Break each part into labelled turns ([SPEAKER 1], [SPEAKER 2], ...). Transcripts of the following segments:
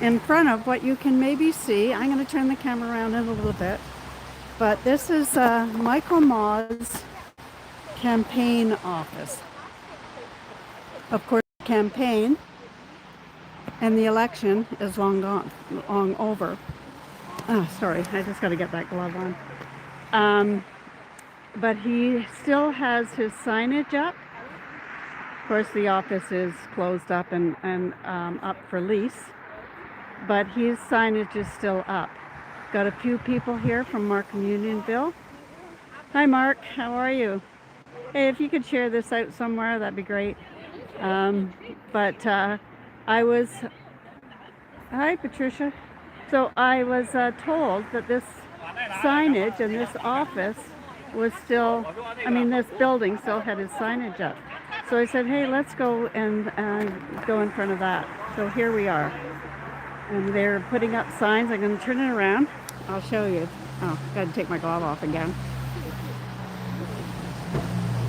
[SPEAKER 1] in front of what you can maybe see. I'm going to turn the camera around in a little bit. But this is Michael Ma's campaign office. Of course, the campaign and the election is long gone, long over. Oh, sorry, I just got to get that glove on. But he still has his signage up. Of course, the office is closed up and up for lease, but his signage is still up. Got a few people here from Markham Unionville. Hi, Mark. How are you? Hey, if you could share this out somewhere, that'd be great. I was... Hi, Patricia. So I was told that this signage and this office was still, this building still had its signage up. So I said, hey, let's go and go in front of that. So here we are. And they're putting up signs. I'm going to turn it around. I'll show you. Oh, got to take my glove off again.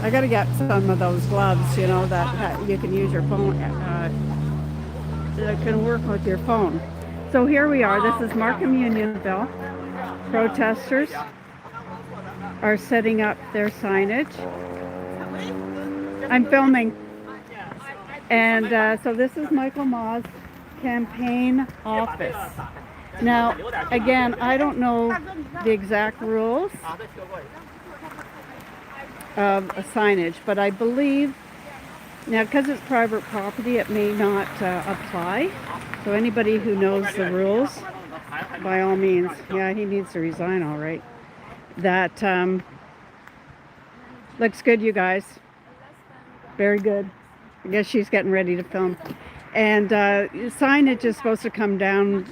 [SPEAKER 1] I got to get some of those gloves, that you can use your phone, that can work with your phone. So here we are. This is Markham Unionville. Protesters are setting up their signage. I'm filming. And so this is Michael Ma's campaign office. Now, again, I don't know the exact rules of a signage, but I believe, now because it's private property, it may not apply. So anybody who knows the rules, by all means, yeah, he needs to resign, all right. That looks good, you guys. Very good. I guess she's getting ready to film. And signage is supposed to come down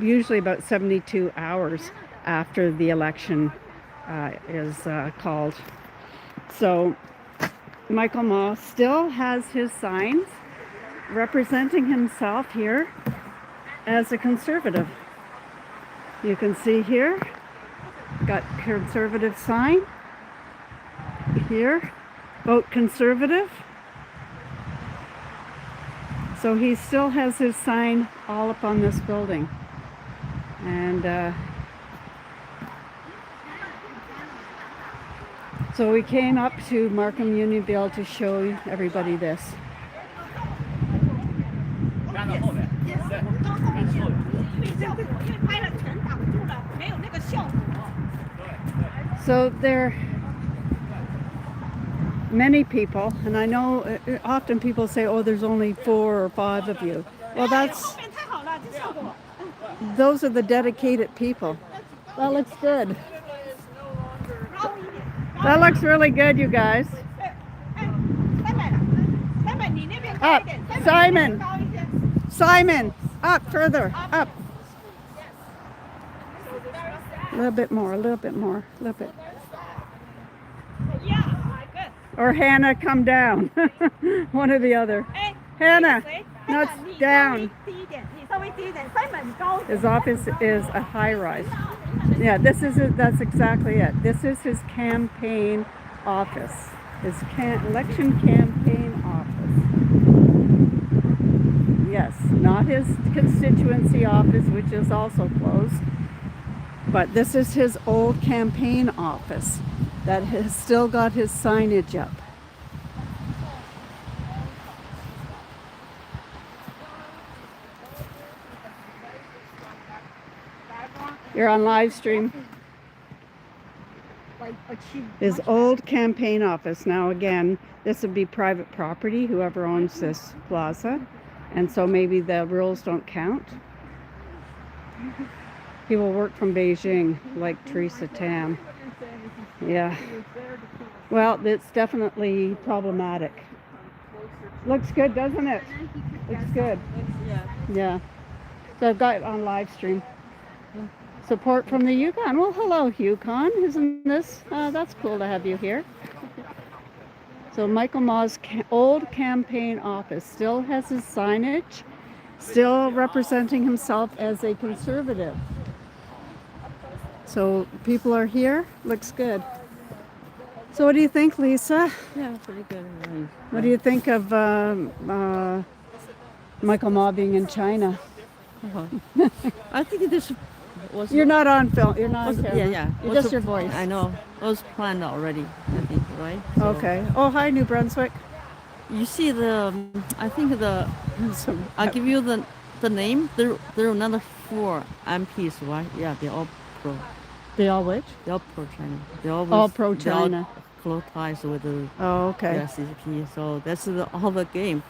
[SPEAKER 1] usually about 72 hours after the election is called. So Michael Ma still has his signs representing himself here as a conservative. You can see here, got conservative sign here, vote conservative. So he still has his sign all up on this building. And so we came up to Markham Unionville to show everybody this. So there many people, and I know often people say, oh, there's only 4 or 5 of you. Well, those are the dedicated people. That looks good. That looks really good, you guys. Up, Simon. Simon, up, further, up. A little bit more, a little bit more, a little bit. Or Hannah, come down. One or the other. Hannah, no, it's down. His office is a high rise. Yeah, that's exactly it. This is his campaign office. His election campaign office. Yes, not his constituency office, which is also closed. But this is his old campaign office that has still got his signage up. You're on live stream. His old campaign office. Now again, this would be private property, whoever owns this plaza. And so maybe the rules don't count. He will work from Beijing, like Teresa Tam. Yeah. Well, it's definitely problematic. Looks good, doesn't it? Looks good. Yeah. So I've got it on live stream. Support from the Yukon. Well, hello, Yukon. Isn't this? That's cool to have you here. So Michael Ma's old campaign office still has his signage, still representing himself as a conservative. So people are here. Looks good. So what do you think, Lisa?
[SPEAKER 2] Yeah, pretty good.
[SPEAKER 1] What do you think of Michael Ma being in China?
[SPEAKER 2] I think this was.
[SPEAKER 1] You're not on film. You're not on
[SPEAKER 2] was
[SPEAKER 1] camera.
[SPEAKER 2] yeah, yeah.
[SPEAKER 1] You're
[SPEAKER 2] Was
[SPEAKER 1] just your voice.
[SPEAKER 2] I know. It was planned already. I think, right? So,
[SPEAKER 1] Okay. Oh, hi, New Brunswick.
[SPEAKER 2] You see the. I think the.
[SPEAKER 1] Some,
[SPEAKER 2] I'll give you the name. There are another 4 MPs, right? Yeah, they're all pro.
[SPEAKER 1] they all which?
[SPEAKER 2] They're all pro China. They're always
[SPEAKER 1] All pro
[SPEAKER 2] they all
[SPEAKER 1] China.
[SPEAKER 2] close ties with the
[SPEAKER 1] Oh, okay.
[SPEAKER 2] CCP. So that's all the game.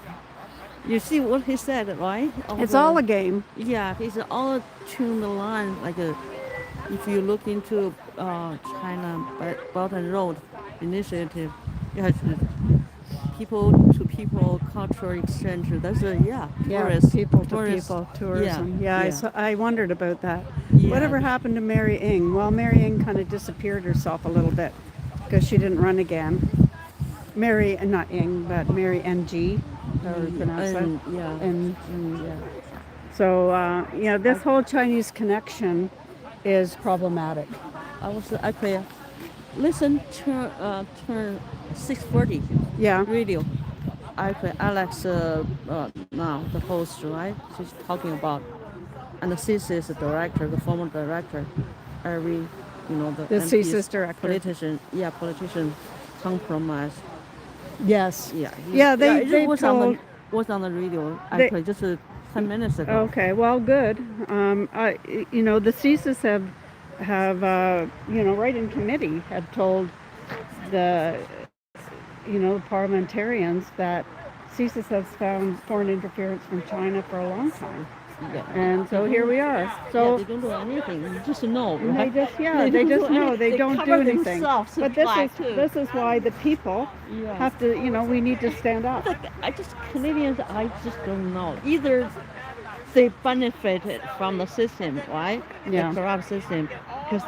[SPEAKER 2] You see what he said, right?
[SPEAKER 1] It's all a game.
[SPEAKER 2] Yeah, it's all tuned the line. Like if you look into China Belt and Road Initiative, yeah, it's people to people cultural exchange. That's
[SPEAKER 1] Yeah,
[SPEAKER 2] tourist,
[SPEAKER 1] people to
[SPEAKER 2] tourist.
[SPEAKER 1] people tourism.
[SPEAKER 2] Yeah,
[SPEAKER 1] Yeah, I wondered about that.
[SPEAKER 2] Yeah.
[SPEAKER 1] Whatever happened to Mary Ng? Well, Mary Ng kind of disappeared herself a little bit because she didn't run again. Mary, not Ng, but Mary NG, how do you pronounce that?
[SPEAKER 2] Yeah.
[SPEAKER 1] And
[SPEAKER 2] Yeah.
[SPEAKER 1] so, this whole Chinese connection is problematic.
[SPEAKER 2] I was actually listen turn 6:40
[SPEAKER 1] Yeah,
[SPEAKER 2] radio. Actually, Alex now the host, right? She's talking about, and the CC's director, the former director, every
[SPEAKER 1] the
[SPEAKER 2] MPs,
[SPEAKER 1] CSIS director.
[SPEAKER 2] politician compromise.
[SPEAKER 1] Yes.
[SPEAKER 2] Yeah.
[SPEAKER 1] Yeah,
[SPEAKER 2] it
[SPEAKER 1] they
[SPEAKER 2] was
[SPEAKER 1] told.
[SPEAKER 2] was on the radio
[SPEAKER 1] They-
[SPEAKER 2] actually just 10 minutes ago.
[SPEAKER 1] Okay, well, good. The CSIS have right in committee have told the parliamentarians that CSIS has found foreign interference from China for a long time,
[SPEAKER 2] Yeah.
[SPEAKER 1] and so here we are.
[SPEAKER 2] Yeah,
[SPEAKER 1] So
[SPEAKER 2] they don't do anything. You just know.
[SPEAKER 1] and
[SPEAKER 2] Right?
[SPEAKER 1] they just
[SPEAKER 2] They
[SPEAKER 1] just
[SPEAKER 2] don't do
[SPEAKER 1] know
[SPEAKER 2] anything.
[SPEAKER 1] they
[SPEAKER 2] They
[SPEAKER 1] don't do
[SPEAKER 2] cover
[SPEAKER 1] anything.
[SPEAKER 2] themselves
[SPEAKER 1] But
[SPEAKER 2] with black, too.
[SPEAKER 1] this is why the people
[SPEAKER 2] Yeah.
[SPEAKER 1] have to we need to stand up.
[SPEAKER 2] Canadians, I just don't know. Either they benefited from the system, right?
[SPEAKER 1] Yeah.
[SPEAKER 2] The corrupt system, because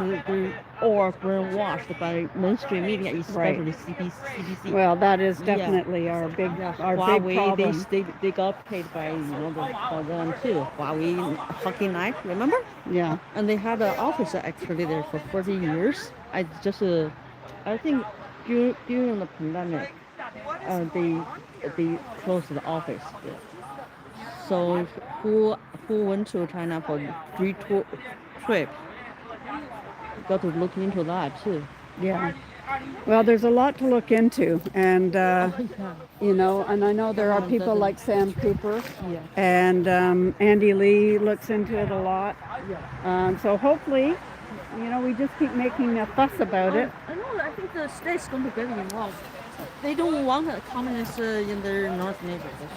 [SPEAKER 2] or brainwashed by mainstream media, especially CBC.
[SPEAKER 1] Well, that is definitely our big
[SPEAKER 2] Huawei,
[SPEAKER 1] problem.
[SPEAKER 2] they got paid by for them too. Huawei hockey night, remember?
[SPEAKER 1] Yeah.
[SPEAKER 2] And they had an office actually there for 40 years. I think during the pandemic, they closed the office. So who went to China for 3 trip? Got to look into that too.
[SPEAKER 1] Yeah. Well, there's a lot to look into, and and I know there are people like Sam Cooper,
[SPEAKER 2] Yeah.
[SPEAKER 1] and Andy Lee looks into it a lot. So hopefully, we just keep making a fuss about it.
[SPEAKER 2] I know. I think the state's going to get involved. They don't want communists in their north neighborhood.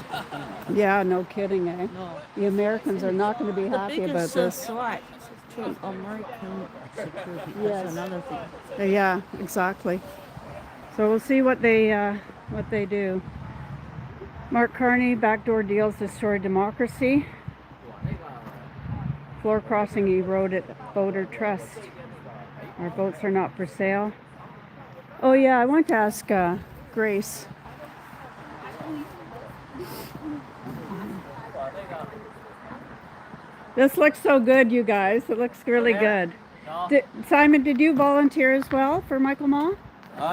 [SPEAKER 1] Yeah, no kidding, eh?
[SPEAKER 2] No.
[SPEAKER 1] The Americans are not going to be
[SPEAKER 2] The
[SPEAKER 1] happy about
[SPEAKER 2] biggest
[SPEAKER 1] this.
[SPEAKER 2] threat to American security.
[SPEAKER 1] Yes.
[SPEAKER 2] That's another thing.
[SPEAKER 1] Yeah, exactly. So we'll see what they do. Mark Carney, backdoor deals destroy democracy. Floor crossing eroded voter trust. Our votes are not for sale. Oh yeah, I want to ask Grace. This looks so good, you guys. It looks really good. Simon, did you volunteer as well for Michael Ma?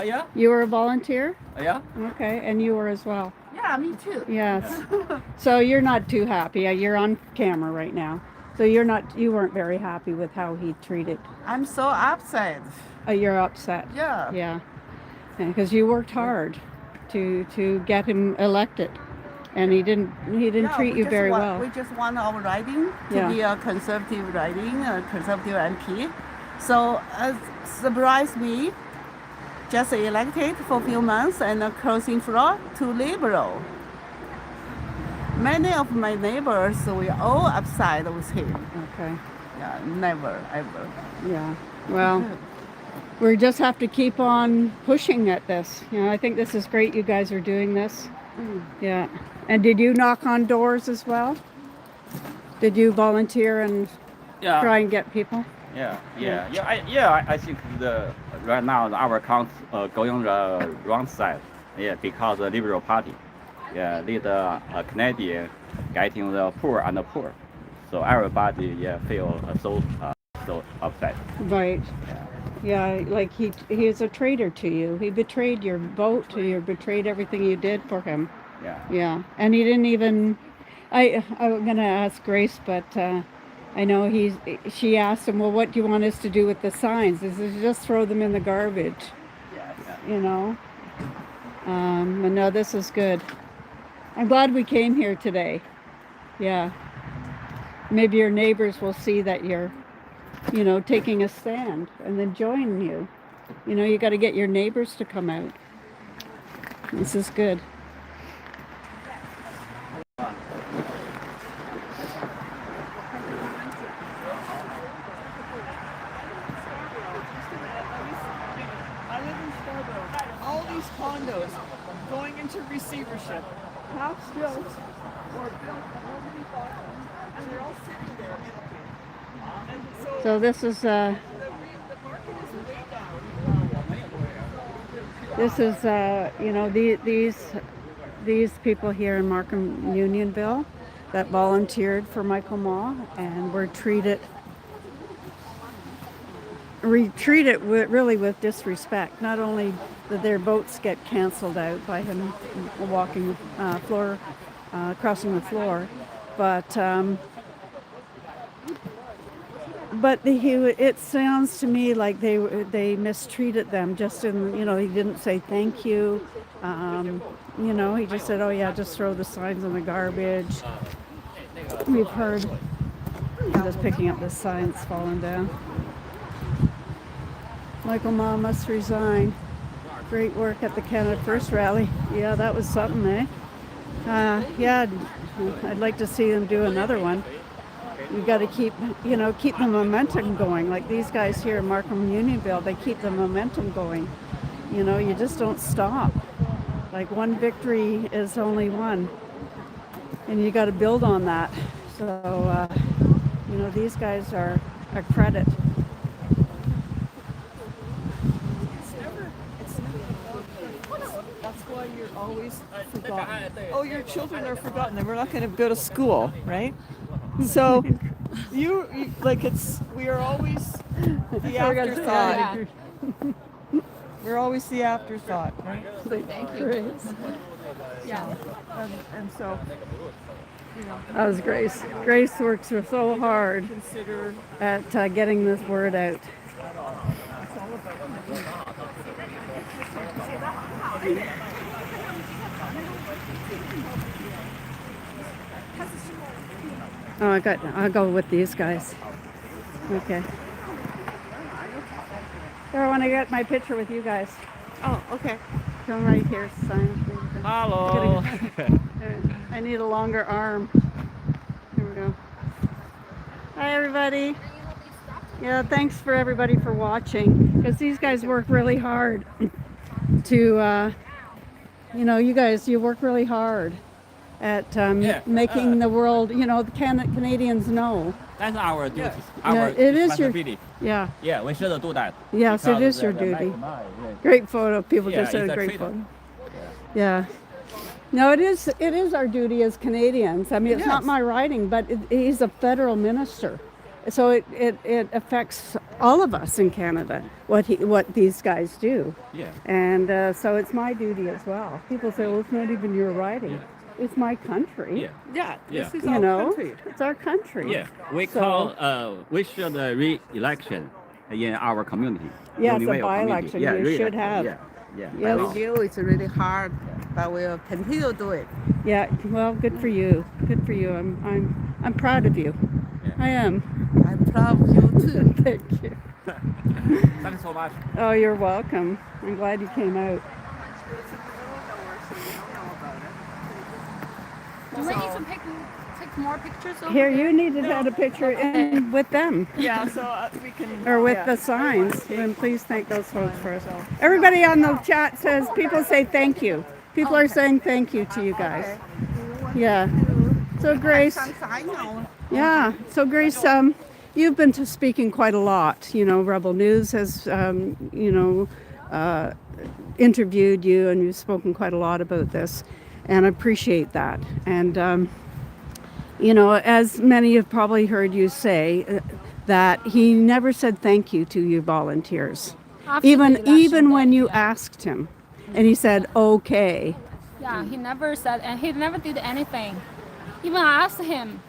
[SPEAKER 3] Yeah.
[SPEAKER 1] You were a volunteer?
[SPEAKER 3] Yeah.
[SPEAKER 1] Okay, and you were as well.
[SPEAKER 3] Yeah, me too.
[SPEAKER 1] Yes. So you're not too happy. You're on camera right now. So you weren't very happy with how he treated.
[SPEAKER 3] I'm so upset.
[SPEAKER 1] You're upset.
[SPEAKER 3] Yeah.
[SPEAKER 1] Yeah. Because you worked hard to get him elected, and he didn't treat you very well.
[SPEAKER 3] We just want our riding to
[SPEAKER 1] Yeah.
[SPEAKER 3] be a conservative riding, a conservative MP. So surprised me. Just elected for a few months and crossing floor to liberal. Many of my neighbors, we all upset with him.
[SPEAKER 1] Okay.
[SPEAKER 3] Yeah, never ever.
[SPEAKER 1] Yeah. Well, we just have to keep on pushing at this. I think this is great. You guys are doing this. Yeah. And did you knock on doors as well? Did you volunteer and try and get people?
[SPEAKER 4] I think right now our account going the wrong side. Yeah, because the Liberal Party, lead Canadian getting the poor and the poor. So everybody feel so upset.
[SPEAKER 1] Right. Yeah, like he is a traitor to you. He betrayed your vote. He betrayed everything you did for him.
[SPEAKER 4] Yeah.
[SPEAKER 1] Yeah, and he didn't even. I'm gonna ask Grace, but I know she asked him, well, what do you want us to do with the signs? He says, just throw them in the garbage, you know. But no, this is good. I'm glad we came here today. Yeah. Maybe your neighbors will see that you're, you know, taking a stand and then join you. You know, you got to get your neighbors to come out. This is good.
[SPEAKER 3] I live in Scarborough. All these condos going into receivership, half built or built, nobody bought them, and they're all sitting there empty. And
[SPEAKER 1] So this is
[SPEAKER 3] the market is way down.
[SPEAKER 1] this is you know, these people here in Markham Unionville that volunteered for Michael Ma and were treated really with disrespect. Not only did their boats get canceled out by him walking crossing the floor, but it sounds to me like they mistreated them. Just in, you know, he didn't say thank you. You know, he just said, oh yeah, just throw the signs in the garbage. We've heard. I'm just picking up the signs falling down. Michael Ma must resign. Great work at the Canada First rally. Yeah, that was something, eh? Yeah, I'd like to see them do another one. You've got to keep the momentum going. Like these guys here in Markham Unionville, they keep the momentum going. You know, you just don't stop. Like one victory is only one. And you got to build on that. So, you know, these guys are a credit.
[SPEAKER 3] That's why you're always forgotten. Oh, your children are forgotten, and we're not going to go to school, right? So, you like we are always the afterthought. We're always the afterthought, right?
[SPEAKER 1] Thank you.
[SPEAKER 3] Yeah. And so, you know,
[SPEAKER 1] That was Grace. Grace works so hard
[SPEAKER 3] consider
[SPEAKER 1] at getting this word out. Oh, I'll go with these guys. Okay. There, I want to get my picture with you guys.
[SPEAKER 3] Oh, okay.
[SPEAKER 1] Come right here, sign.
[SPEAKER 4] Hello.
[SPEAKER 1] I need a longer arm. Here we go. Hi, everybody. Yeah, thanks for everybody for watching, because these guys work really hard to, you know, you work really hard at making the world, you know, the Canadians know.
[SPEAKER 4] That's our duty.
[SPEAKER 1] Yeah, it is your,
[SPEAKER 4] responsibility.
[SPEAKER 1] yeah,
[SPEAKER 4] Yeah, we should do that.
[SPEAKER 1] yes, it
[SPEAKER 4] Because
[SPEAKER 1] is your
[SPEAKER 4] the
[SPEAKER 1] duty.
[SPEAKER 4] Michael Ma is
[SPEAKER 1] Great photo. People
[SPEAKER 4] Yeah,
[SPEAKER 1] just said
[SPEAKER 4] it's
[SPEAKER 1] a
[SPEAKER 4] a
[SPEAKER 1] great
[SPEAKER 4] treaty.
[SPEAKER 1] photo. Yeah. No, it is our duty as Canadians. I mean, it's not
[SPEAKER 3] Yes.
[SPEAKER 1] my writing, but he's a federal minister. So it affects all of us in Canada, what these guys do.
[SPEAKER 4] Yeah.
[SPEAKER 1] And so it's my duty as well. People say, well, it's not even your writing. It's my country.
[SPEAKER 4] Yeah.
[SPEAKER 3] Yeah,
[SPEAKER 4] Yeah.
[SPEAKER 3] this is
[SPEAKER 1] You
[SPEAKER 3] our
[SPEAKER 1] know,
[SPEAKER 3] country.
[SPEAKER 1] it's our country.
[SPEAKER 4] Yeah. We
[SPEAKER 1] So-
[SPEAKER 4] call we should re-election in our community.
[SPEAKER 1] Yeah, it's a
[SPEAKER 4] Unionville community.
[SPEAKER 1] by-election.
[SPEAKER 4] Yeah,
[SPEAKER 1] You should
[SPEAKER 4] re-election.
[SPEAKER 1] have.
[SPEAKER 4] Yeah. Yeah.
[SPEAKER 1] Yes.
[SPEAKER 4] by law.
[SPEAKER 3] You, it's really hard, but we'll continue to do it.
[SPEAKER 1] Yeah. Well, good for you. Good for you. I'm proud of you. I am.
[SPEAKER 3] I'm proud of you too.
[SPEAKER 1] Thank you.
[SPEAKER 4] Thanks so much.
[SPEAKER 1] Oh, you're welcome. I'm glad you came out.
[SPEAKER 5] Do we need to take more pictures over
[SPEAKER 1] Here,
[SPEAKER 5] there?
[SPEAKER 1] you need to have a picture in with them
[SPEAKER 3] Yeah, so we can.
[SPEAKER 1] or with
[SPEAKER 3] yeah.
[SPEAKER 1] the signs. And please thank those folks for us. Everybody on the chat says people say thank you. People are saying thank you to you guys. Yeah. So Grace, yeah. So Grace, you've been speaking quite a lot. You know, Rebel News has, you know, interviewed you, and you've spoken quite a lot about this, and I appreciate that. And you know, as many have probably heard you say, that he never said thank you to you volunteers,
[SPEAKER 5] After
[SPEAKER 1] even
[SPEAKER 5] the election
[SPEAKER 1] even when
[SPEAKER 5] day,
[SPEAKER 1] you
[SPEAKER 5] yeah.
[SPEAKER 1] asked him, and he said okay.
[SPEAKER 5] Yeah, he never said, and he never did anything. even asked him.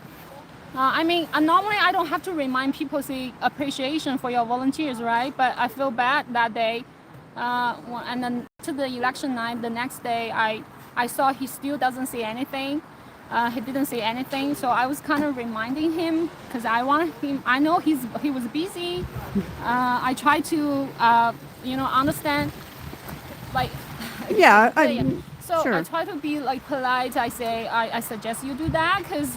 [SPEAKER 5] Normally I don't have to remind people say appreciation for your volunteers, right? But I feel bad that day. And then to the election night, the next day, I saw he still doesn't say anything. He didn't say anything, so I was kind of reminding him because I wanted him. I know he was busy. I tried to understand, like.
[SPEAKER 1] Yeah,
[SPEAKER 5] So
[SPEAKER 1] sure.
[SPEAKER 5] I try to be like polite. I say I suggest you do that because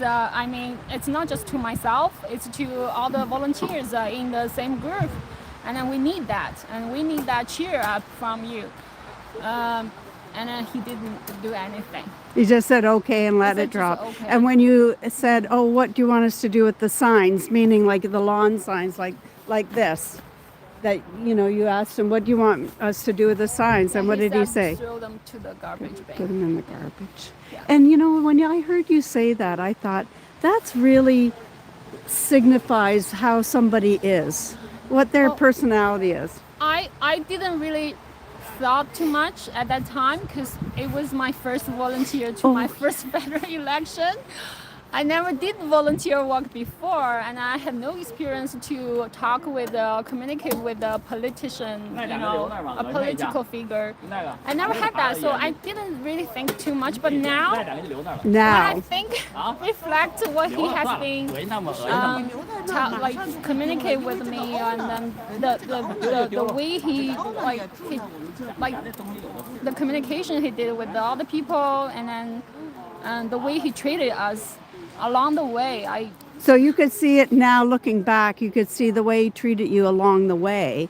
[SPEAKER 5] it's not just to myself, it's to all the volunteers in the same group, and then we need that cheer up from you. And then he didn't do anything.
[SPEAKER 1] You just said okay and let
[SPEAKER 5] said
[SPEAKER 1] it drop.
[SPEAKER 5] just okay.
[SPEAKER 1] And when you said, "Oh, what do you want us to do with the signs?" Meaning like the lawn signs, like this, that you asked him, "What do you want us to do with the signs?" And what did he
[SPEAKER 5] said
[SPEAKER 1] say?
[SPEAKER 5] Throw them to the garbage
[SPEAKER 1] Put
[SPEAKER 5] bin.
[SPEAKER 1] them in the garbage.
[SPEAKER 5] Yeah.
[SPEAKER 1] And when I heard you say that, I thought that's really signifies how somebody is, what their personality is.
[SPEAKER 5] I didn't really thought too much at that time because it was my first volunteer to my first federal election. I never did volunteer work before, and I had no experience to talk with, communicate with a politician, a political figure. I never had that, so I didn't really think too much. But now when I think, reflect what he has been, communicate with me, and then the way he the communication he did with the other people, and then the way he treated us along the way.
[SPEAKER 1] So you could see it now looking back, you could see the way he treated you along the way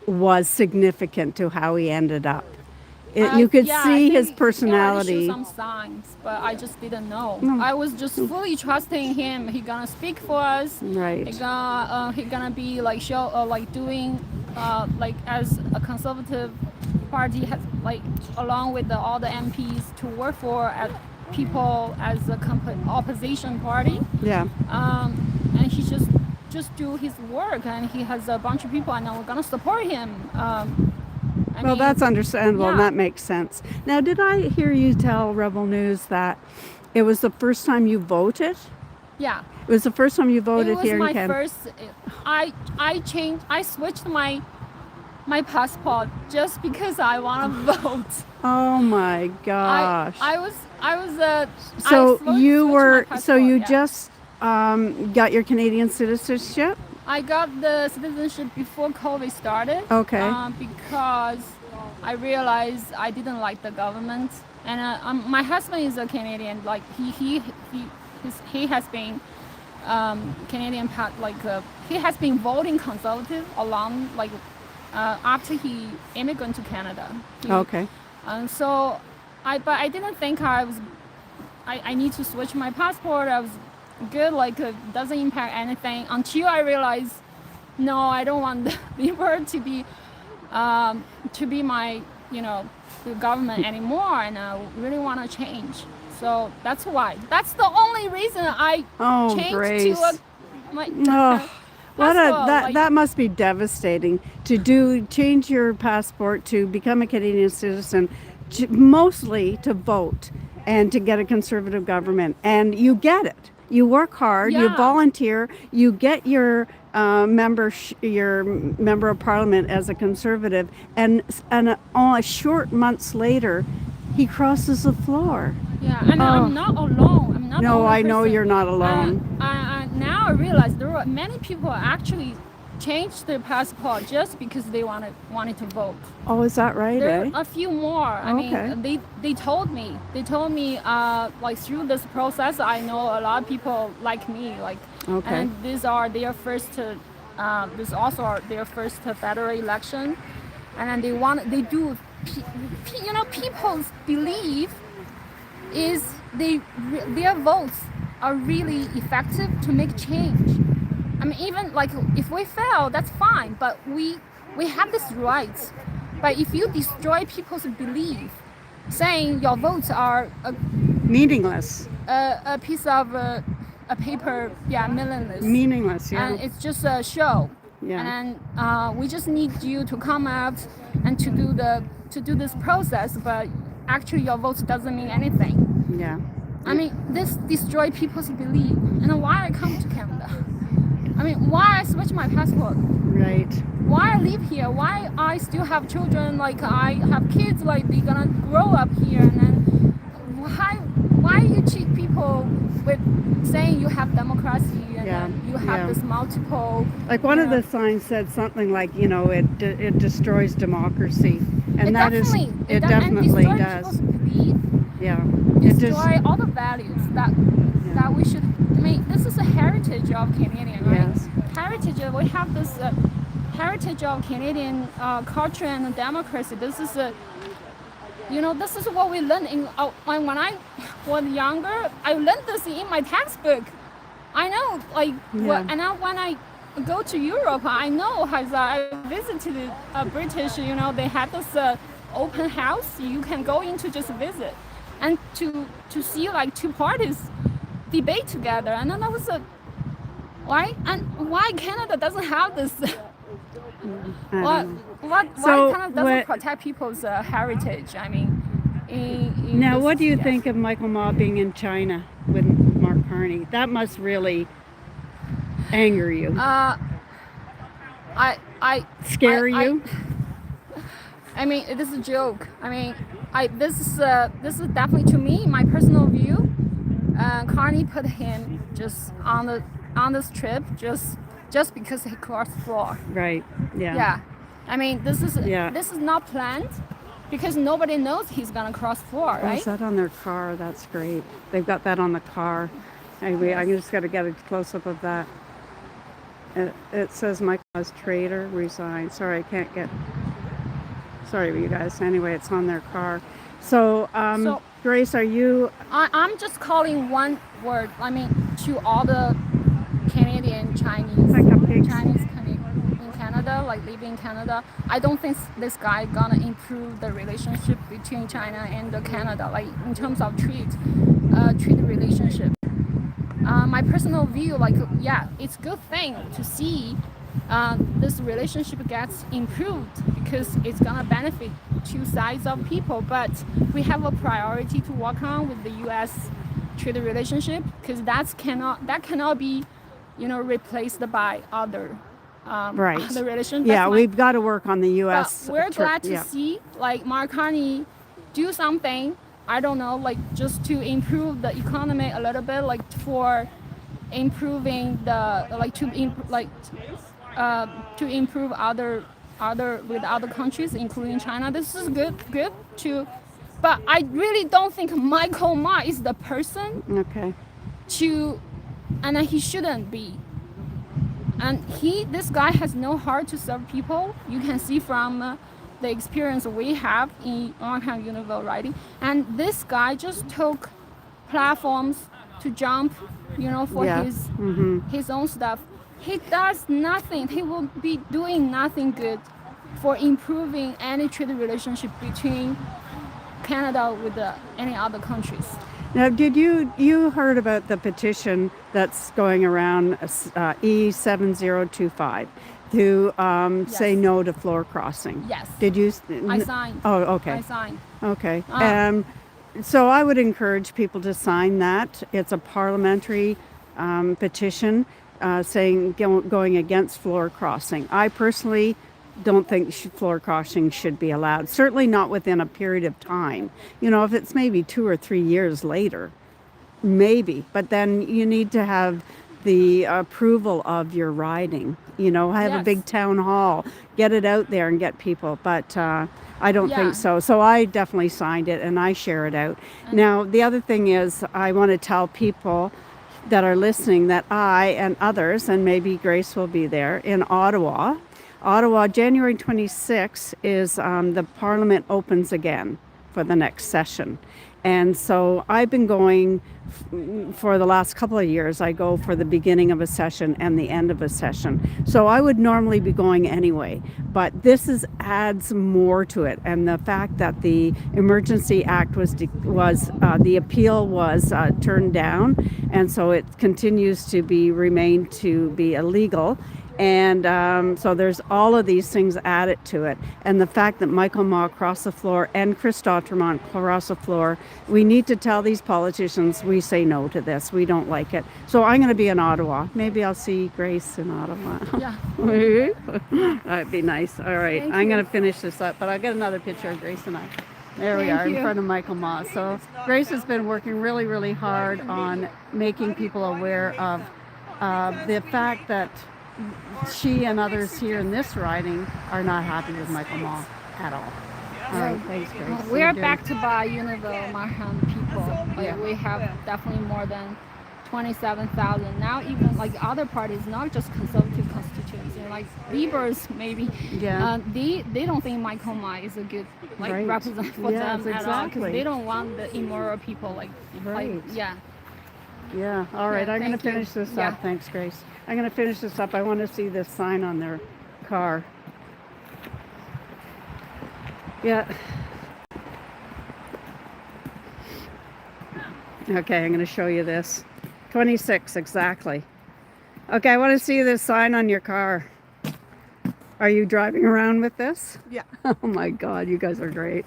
[SPEAKER 1] was significant to how he ended up. You could see his personality.
[SPEAKER 5] Some signs, but I just didn't know. I was just fully trusting him. He gonna speak for us.
[SPEAKER 1] Right.
[SPEAKER 5] He gonna be like doing as a conservative party has along with all the MPs to work for people as a opposition party.
[SPEAKER 1] Yeah.
[SPEAKER 5] And he just do his work, and he has a bunch of people, and we're gonna support him.
[SPEAKER 1] That's understandable, and
[SPEAKER 5] yeah.
[SPEAKER 1] that makes sense. Now, did I hear you tell Rebel News that it was the first time you voted?
[SPEAKER 5] Yeah.
[SPEAKER 1] It was the first time you voted here in
[SPEAKER 5] It was
[SPEAKER 1] Canada.
[SPEAKER 5] my first. I switched my passport just because I want to vote.
[SPEAKER 1] Oh my gosh.
[SPEAKER 5] I was.
[SPEAKER 1] So you were.
[SPEAKER 5] Passport,
[SPEAKER 1] So you
[SPEAKER 5] yeah.
[SPEAKER 1] just got your Canadian citizenship.
[SPEAKER 5] I got the citizenship before COVID started.
[SPEAKER 1] Okay.
[SPEAKER 5] Because I realized I didn't like the government, and my husband is a Canadian. Like he has been Canadian he has been voting conservative along after he immigrated to Canada.
[SPEAKER 1] Okay.
[SPEAKER 5] And so but I didn't think I need to switch my passport. I was good, it doesn't impact anything until I realized, no, I don't want the Liberal to be my, the government anymore, and I really want to change. So that's why. That's the only reason I changed
[SPEAKER 1] Grace.
[SPEAKER 5] to my
[SPEAKER 1] that must be devastating to change your passport to become a Canadian citizen, mostly to vote and to get a conservative government, and you get it. You work hard, you volunteer, you get your member of parliament as a conservative, and only short months later, he crosses the floor.
[SPEAKER 5] Yeah, and I'm not alone. I'm not.
[SPEAKER 1] No,
[SPEAKER 5] the only
[SPEAKER 1] I know
[SPEAKER 5] person.
[SPEAKER 1] you're not alone.
[SPEAKER 5] Now I realize there were many people actually changed their passport just because they wanted to vote.
[SPEAKER 1] Oh, is that right?
[SPEAKER 5] There are a few more. I
[SPEAKER 1] Okay.
[SPEAKER 5] mean, they told me through this process, I know a lot of people like me,
[SPEAKER 1] Okay.
[SPEAKER 5] and these are their first this also are their first federal election, and then people's belief is their votes are really effective to make change. I mean, even if we fail, that's fine, but we have this right. But if you destroy people's belief, saying your votes are
[SPEAKER 1] Meaningless.
[SPEAKER 5] a piece of a paper, meaningless.
[SPEAKER 1] Meaningless, yeah.
[SPEAKER 5] And it's just a show.
[SPEAKER 1] Yeah.
[SPEAKER 5] And we just need you to come out and to do this process, but actually your votes doesn't mean anything.
[SPEAKER 1] Yeah.
[SPEAKER 5] I mean, this destroy people's belief. And why I come to Canada? I mean, why I switch my passport?
[SPEAKER 1] Right.
[SPEAKER 5] Why I live here? Why I still have children? Like I have kids. Like they're gonna grow up here, and then why you cheat people with saying you have democracy and
[SPEAKER 1] Yeah,
[SPEAKER 5] then you have
[SPEAKER 1] yeah.
[SPEAKER 5] this multiple.
[SPEAKER 1] Like one of
[SPEAKER 5] Yeah.
[SPEAKER 1] the signs said something like, it destroys democracy, and
[SPEAKER 5] It
[SPEAKER 1] that is
[SPEAKER 5] definitely,
[SPEAKER 1] it
[SPEAKER 5] and
[SPEAKER 1] definitely
[SPEAKER 5] destroy
[SPEAKER 1] does.
[SPEAKER 5] people's belief,
[SPEAKER 1] Yeah. It
[SPEAKER 5] destroy all the values that we should. I mean, this is a heritage of Canadian, right?
[SPEAKER 1] Yes.
[SPEAKER 5] Heritage. We have this heritage of Canadian culture and democracy. This is a. This is what we learned when I was younger. I learned this in my textbook. I know, like,
[SPEAKER 1] Yeah.
[SPEAKER 5] and now when I go to Europe, I know as I visited British. They had this open house. You can go in to just visit, and to see like two parties debate together. And then that was why Canada doesn't have this.
[SPEAKER 1] I
[SPEAKER 5] Why
[SPEAKER 1] don't know. So
[SPEAKER 5] Canada doesn't
[SPEAKER 1] what-
[SPEAKER 5] protect people's heritage? I mean, in
[SPEAKER 1] Now,
[SPEAKER 5] this-
[SPEAKER 1] what do you
[SPEAKER 5] yes.
[SPEAKER 1] think of Michael Ma being in China with Mark Carney? That must really anger you.
[SPEAKER 5] I
[SPEAKER 1] Scare
[SPEAKER 5] I-
[SPEAKER 1] you?
[SPEAKER 5] I mean, it is a joke. I mean, this is definitely, to me, my personal view. Carney put him just on this trip just because he crossed floor.
[SPEAKER 1] Right. Yeah.
[SPEAKER 5] Yeah. I mean, this is
[SPEAKER 1] Yeah.
[SPEAKER 5] not planned because nobody knows he's gonna cross floor,
[SPEAKER 1] Oh,
[SPEAKER 5] right?
[SPEAKER 1] is that on their car? That's great. They've got that on the car. Anyway, I just got to get a close up of that. It says Michael as traitor resigned. Sorry, I can't get. Sorry, you guys. Anyway, it's on their car. So,
[SPEAKER 5] So-
[SPEAKER 1] Grace, are you?
[SPEAKER 5] I'm just calling one word. I mean, to all the Canadian Chinese
[SPEAKER 1] Like cupcakes.
[SPEAKER 5] in Canada, like living in Canada. I don't think this guy gonna improve the relationship between China and Canada, like in terms of trade relationship. My personal view, like, yeah, it's a good thing to see this relationship gets improved because it's gonna benefit two sides of people. But we have a priority to work on with the U.S. trade relationship because that cannot be, replaced by other
[SPEAKER 1] Right.
[SPEAKER 5] other relations.
[SPEAKER 1] Yeah,
[SPEAKER 5] That's my-
[SPEAKER 1] we've got to work on the U.S.
[SPEAKER 5] but we're glad to
[SPEAKER 1] yeah.
[SPEAKER 5] see like Mark Carney do something. I don't know, like just to improve the economy a little bit, like for improving the to improve other with other countries, including China. This is good to, but I really don't think Michael Ma is the person
[SPEAKER 1] Okay.
[SPEAKER 5] to, and he shouldn't be. And this guy has no heart to serve people. You can see from the experience we have in Arkham Universal writing. And this guy just took platforms to jump, for
[SPEAKER 1] Yeah.
[SPEAKER 5] his own stuff. He does nothing. He will be doing nothing good for improving any trade relationship between Canada with any other countries.
[SPEAKER 1] Now, did you heard about the petition that's going around E7025 to say
[SPEAKER 5] Yes.
[SPEAKER 1] no to floor crossing?
[SPEAKER 5] Yes.
[SPEAKER 1] Did you?
[SPEAKER 5] I signed.
[SPEAKER 1] Oh, okay.
[SPEAKER 5] I signed.
[SPEAKER 1] Okay.
[SPEAKER 5] Ah.
[SPEAKER 1] So I would encourage people to sign that. It's a parliamentary petition saying going against floor crossing. I personally don't think floor crossing should be allowed. Certainly not within a period of time. If it's maybe 2 or 3 years later, maybe. But then you need to have the approval of your riding. Have a
[SPEAKER 5] Yes.
[SPEAKER 1] big town hall, get it out there and get people. But I don't
[SPEAKER 5] Yeah.
[SPEAKER 1] think so. So I definitely signed it and I share it out. Now, the other thing is I want to tell people that are listening that I and others, and maybe Grace will be there, in Ottawa, January 26th is the Parliament opens again for the next session. And so I've been going for the last couple of years. I go for the beginning of a session and the end of a session. So I would normally be going anyway, but this adds more to it. And the fact that the Emergency Act the appeal was turned down, and so it continues to remain to be illegal. And so there's all of these things added to it. And the fact that Michael Ma crossed the floor and Chris Dautremont crossed the floor, we need to tell these politicians we say no to this. We don't like it. So I'm going to be in Ottawa. Maybe I'll see Grace in Ottawa.
[SPEAKER 5] Yeah.
[SPEAKER 1] That'd be nice. All right.
[SPEAKER 5] Thank
[SPEAKER 1] I'm
[SPEAKER 5] you.
[SPEAKER 1] going to finish this up, but I'll get another picture of Grace and I. There we
[SPEAKER 5] Thank
[SPEAKER 1] are in
[SPEAKER 5] you.
[SPEAKER 1] front of Michael Ma. So Grace has been working really, really hard on making people aware of the fact that she and others here in this riding are not happy with Michael Ma at all. All right, thanks, Grace.
[SPEAKER 5] We
[SPEAKER 1] You're
[SPEAKER 5] are
[SPEAKER 1] doing-
[SPEAKER 5] backed by Unionville Markham people. Like
[SPEAKER 1] Yeah.
[SPEAKER 5] we have definitely more than 27,000 now. Even like other parties, not just conservative constituency, like Liberals maybe.
[SPEAKER 1] Yeah.
[SPEAKER 5] They don't think Michael Ma is a good like
[SPEAKER 1] Right.
[SPEAKER 5] representative for
[SPEAKER 1] Yes,
[SPEAKER 5] them at all because
[SPEAKER 1] exactly.
[SPEAKER 5] they don't want the immoral people like
[SPEAKER 1] Right.
[SPEAKER 5] yeah.
[SPEAKER 1] Yeah, all right,
[SPEAKER 5] Yeah,
[SPEAKER 1] I'm going to
[SPEAKER 5] thank you.
[SPEAKER 1] finish this
[SPEAKER 5] Yeah.
[SPEAKER 1] up. Thanks, Grace. I'm going to finish this up. I want to see this sign on their car. Yeah. Okay, I'm going to show you this. 26, exactly. Okay, I want to see this sign on your car. Are you driving around with this?
[SPEAKER 3] Yeah.
[SPEAKER 1] Oh my God, you guys are great.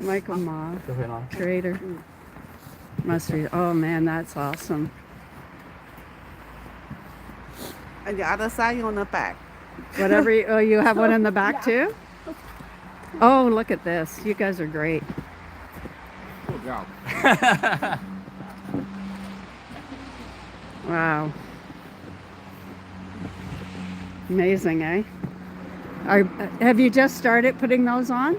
[SPEAKER 1] Michael Ma, creator. Must be. Oh man, that's awesome.
[SPEAKER 6] And the other side on the back.
[SPEAKER 1] Whatever. Oh, you have one in the back too? Oh, look at this. You guys are great.
[SPEAKER 4] Good job.
[SPEAKER 1] Wow. Amazing, eh? Have you just started putting those on?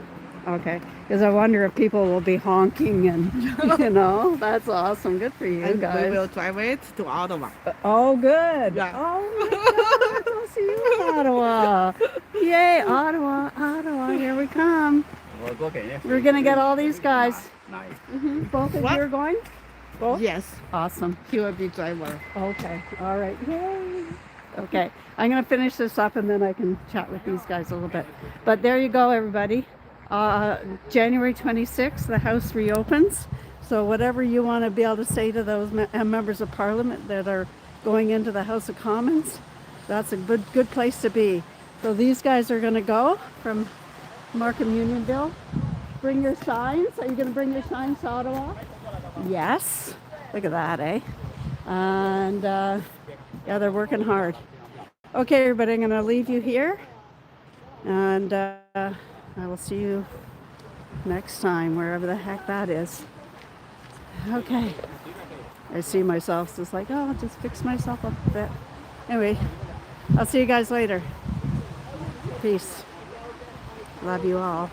[SPEAKER 1] Okay. Because I wonder if people will be honking and, you know, that's awesome. Good for you
[SPEAKER 6] And we
[SPEAKER 1] guys.
[SPEAKER 6] will drive it to Ottawa.
[SPEAKER 1] Oh, good.
[SPEAKER 6] Yeah.
[SPEAKER 1] Oh, my God. I'll see you in Ottawa. Yay, Ottawa, Ottawa. Here we come. We're going to get all these guys. Both of you are going? Both?
[SPEAKER 6] Yes,
[SPEAKER 1] Awesome.
[SPEAKER 6] he will be driver.
[SPEAKER 1] Okay. All right. Yay. Okay. I'm going to finish this up and then I can chat with these guys a little bit. But there you go, everybody. January 26th, the House reopens. So whatever you want to be able to say to those members of Parliament that are going into the House of Commons, that's a good place to be. So these guys are going to go from Markham Unionville. Bring your signs. Are you going to bring your signs to Ottawa? Yes. Look at that, eh? And yeah, they're working hard. Okay, everybody, I'm going to leave you here. And I will see you next time, wherever the heck that is. Okay. I see myself just like, oh, I'll just fix myself up a bit. Anyway, I'll see you guys later. Peace. Love you all.